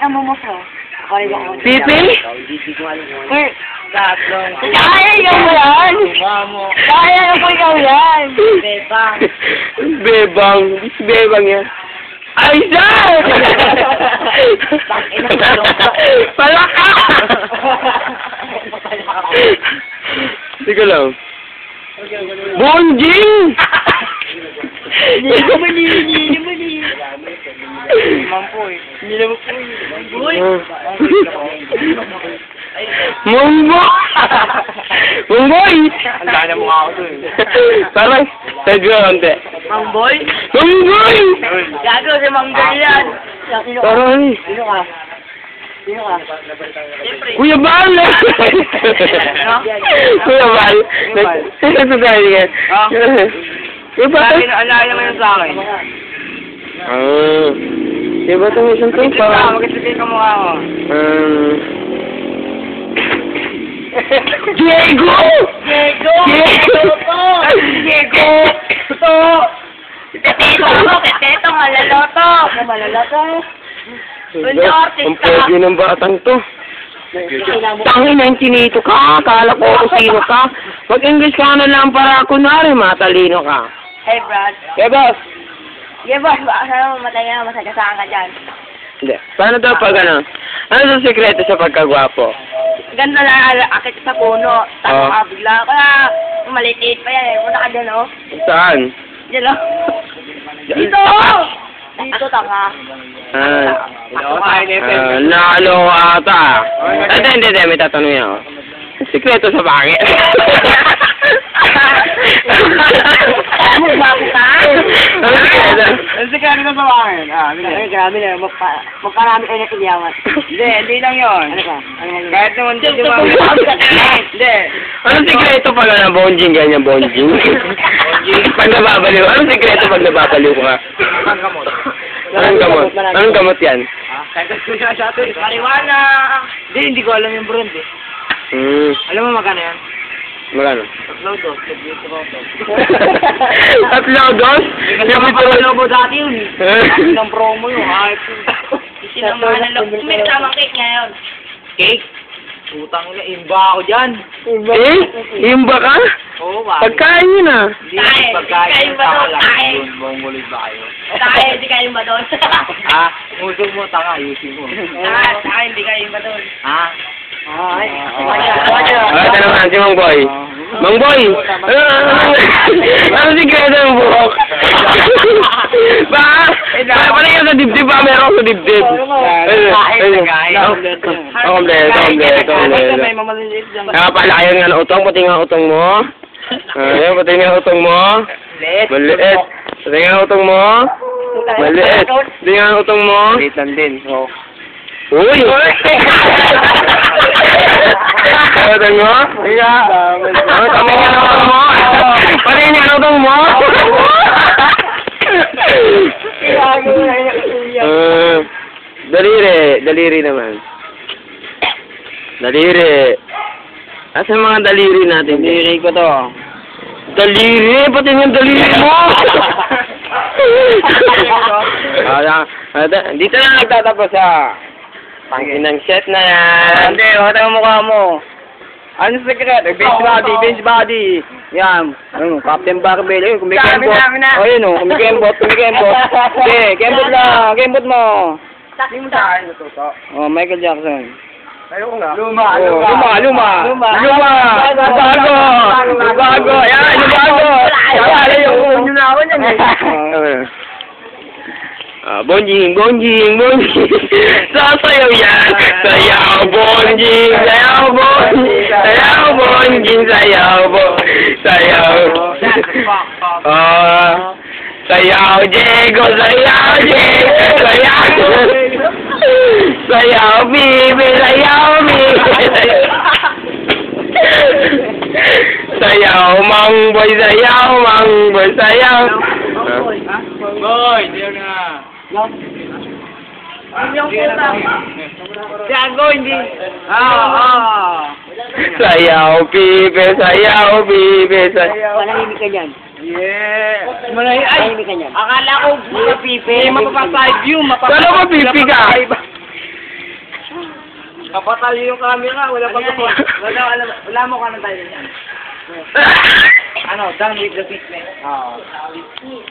namumuso. Pipi? Wait. Kaya mo yan! Kaya mo ikaw yan! Bebang. Bebang. Bebang yan. Ay, sir! Palaka! Sige lang. Bonjing! Hindi naman Mampoy. Mungbo! Mungboy! Ang dana mo ako to eh. Parang, sagyo konti. Mangboy? Mungboy! Gago si Mangboy yan. Parang, Sino ka? Sino ka? Kuya Bal! Kuya Bal! Nagsasabi ka. Kuya Bal! Alala mo yun sa akin. Diba ito may isang tupa? Mag-isipin ka mukha ko. Diego! Diego! Diego! Ito! Teteto, malaloto! Malaloto? Ang pwede ng batang to. Tangin na yung tinito ka. Akala ko kung sino ka. Mag-English ka na lang para kunwari matalino ka. Hey, Brad. Yeah, boss. Yeah, boss. Baka mamatay na, masagasaan ka dyan. Hindi. Paano daw pag ano? Ano sa sekreto sa pagkagwapo? Ganda na akit sa puno. Tapos bigla ka na. Maliit pa yan eh. Punta ka dyan, oh. Saan? Dyan, oh. Dito! Dito, tanga. Nalo ata. Hindi. May tatanungin ako. Sikreto sa bakit? Ang sikreto na sa akin. Grabe na. Magkarami kayo na kinyaman. Hindi lang yun. Ano ka? Kahit naman dito mga... Hindi. Anong sikreto pala na bonjing ganyan, bonjing? Pag nababaliw. Anong sikreto pag nababaliw ka? Ang gamot. Anong gamot? Anong gamot yan? Kahit ko siya sa atin. Marijuana. Hindi ko alam yung brand eh. Alam mo magkano yan? Magkano? Tatlo dos. Tatlo dos? Ano mo dati yun eh. Ang promo yun. Sinamahan ng loob. May tamang cake ngayon. Cake? Putang ina, imba ako dyan. Imba ka? Oo ba? Pagkain yun ah. Kain. Kain ba doon? Kain. Bumulit ba kayo? Kain. Hindi kain ba doon? Usog mo, tanga, ayusin mo. Kain. Hindi kain ba doon? Ito naman, si Mang Boy. Mang Boy! Ano sikreto ng buhok? Ba? Parang yan sa dibdib ba? Meron sa dibdib. Kompleto. Nakapalayan nga ng utong. Pati nga utong mo. Ayun, pati nga utong mo. Maliit. Pati nga utong mo. Maliit. Pati nga utong mo. Maliit lang din. Uy! Utong mo? Iya. Pati nga utong mo. Pati nga utong mo. Daliri naman. Daliri. Asan mga daliri natin? Daliri ko to. Daliri? Pati yung daliri mo! Dito na nagtatapos sa panginang set na yan. Hindi, wakita ang mukha mo. Ano sa secret? Bench body. Yan. Captain Barbell. Ayun, kumikembot. Ayun o, kumikembot. Okay, kembot mo. Sabi mo sa akin. Oh, Michael Jackson. Ayoko nga. Luma. Bago. Yan, bago. Yung na ako yan eh. Bonjing. Sasayaw yan. Sayaw, bonjing. Sayaw, Diego. Sayaw, Bibi. Sayaw, Mang Boy. Boy, diyan na. Yung puta. Tiago, hindi. Sayaw, Bibi. Manahimik ka dyan. Yeah. Manahimik ka dyan. Akala ko, pipi. Mapapaside view. Kala ko pipi ka? Kapatay yung camera, wala pa ko. Wala mo ka ng tayo yan. Ano, done with the fitness.